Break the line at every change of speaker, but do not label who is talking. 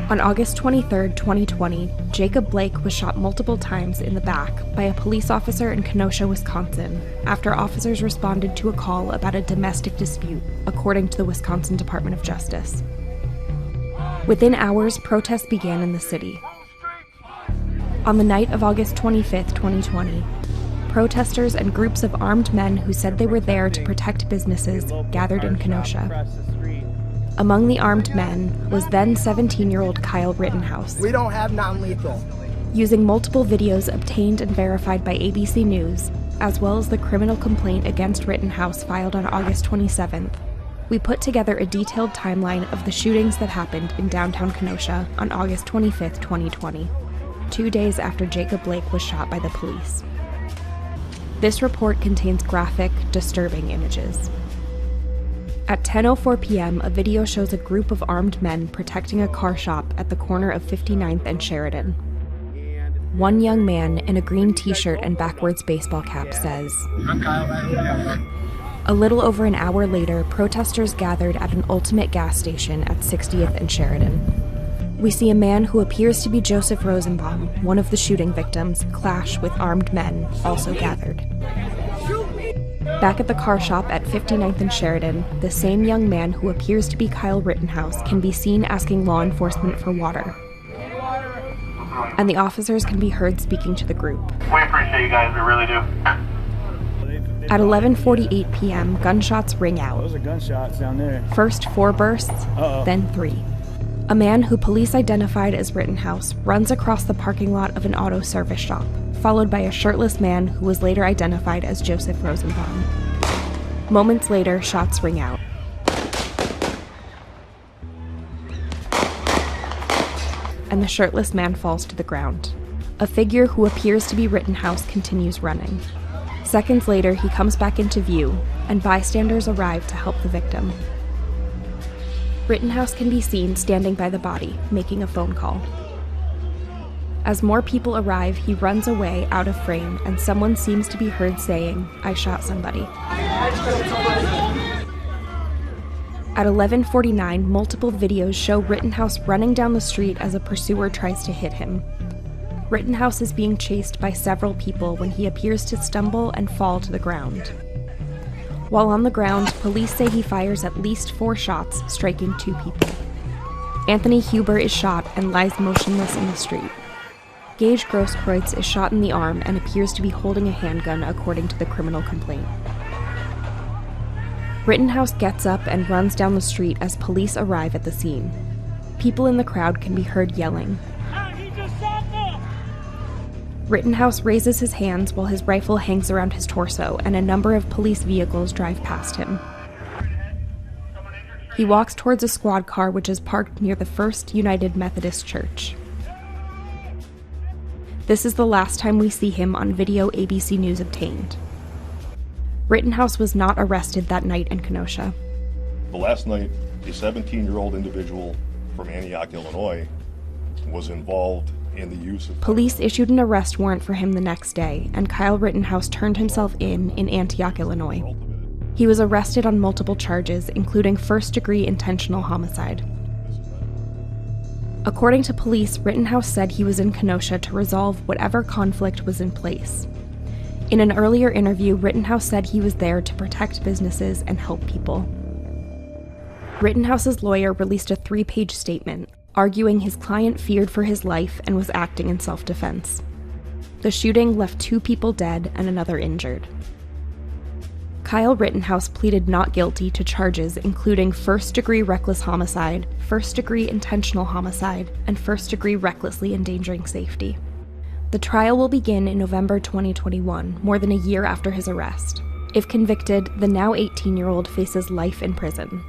On August 23, 2020, Jacob Blake was shot multiple times in the back by a police officer in Kenosha, Wisconsin, after officers responded to a call about a domestic dispute, according to the Wisconsin Department of Justice. Within hours, protests began in the city. On the night of August 25, 2020, protesters and groups of armed men who said they were there to protect businesses gathered in Kenosha. Among the armed men was then 17-year-old Kyle Rittenhouse.
We don't have non-lethal.
Using multiple videos obtained and verified by ABC News, as well as the criminal complaint against Rittenhouse filed on August 27th, we put together a detailed timeline of the shootings that happened in downtown Kenosha on August 25th, 2020, 2 days after Jacob Blake was shot by the police. This report contains graphic, disturbing images. At 10:04 p.m., a video shows a group of armed men protecting a car shop at the corner of 59th and Sheridan. One young man in a green t-shirt and backwards baseball cap says, "I'm Kyle." A little over an hour later, protesters gathered at an Ultimate gas station at 60th and Sheridan. We see a man who appears to be Joseph Rosenbaum, one of the shooting victims, clash with armed men, also gathered. Back at the car shop at 59th and Sheridan, the same young man who appears to be Kyle Rittenhouse can be seen asking law enforcement for water. And the officers can be heard speaking to the group.
We appreciate you guys, we really do.
At 11:48 p.m., gunshots ring out.
Those are gunshots down there.
First 4 bursts, then 3. A man who police identified as Rittenhouse runs across the parking lot of an auto service shop, followed by a shirtless man who was later identified as Joseph Rosenbaum. Moments later, shots ring out. And the shirtless man falls to the ground. A figure who appears to be Rittenhouse continues running. Seconds later, he comes back into view, and bystanders arrive to help the victim. Rittenhouse can be seen standing by the body, making a phone call. As more people arrive, he runs away out of frame, and someone seems to be heard saying, "I shot somebody." At 11:49, multiple videos show Rittenhouse running down the street as a pursuer tries to hit him. Rittenhouse is being chased by several people when he appears to stumble and fall to the ground. While on the ground, police say he fires at least 4 shots, striking 2 people. Anthony Huber is shot and lies motionless in the street. Gage Grosskreutz is shot in the arm and appears to be holding a handgun, according to the criminal complaint. Rittenhouse gets up and runs down the street as police arrive at the scene. People in the crowd can be heard yelling. Rittenhouse raises his hands while his rifle hangs around his torso, and a number of police vehicles drive past him. He walks towards a squad car which is parked near the First United Methodist Church. This is the last time we see him on video ABC News obtained. Rittenhouse was not arrested that night in Kenosha.
The last night, a 17-year-old individual from Antioch, Illinois, was involved in the use of...
Police issued an arrest warrant for him the next day, and Kyle Rittenhouse turned himself in Antioch, Illinois. He was arrested on multiple charges, including first-degree intentional homicide. According to police, Rittenhouse said he was in Kenosha to resolve whatever conflict was in place. In an earlier interview, Rittenhouse said he was there to protect businesses and help people. Rittenhouse's lawyer released a 3-page statement, arguing his client feared for his life and was acting in self-defense. The shooting left 2 people dead and another injured. Kyle Rittenhouse pleaded not guilty to charges including first-degree reckless homicide, first-degree intentional homicide, and first-degree recklessly endangering safety. The trial will begin in November 2021, more than a year after his arrest. If convicted, the now 18-year-old faces life in prison.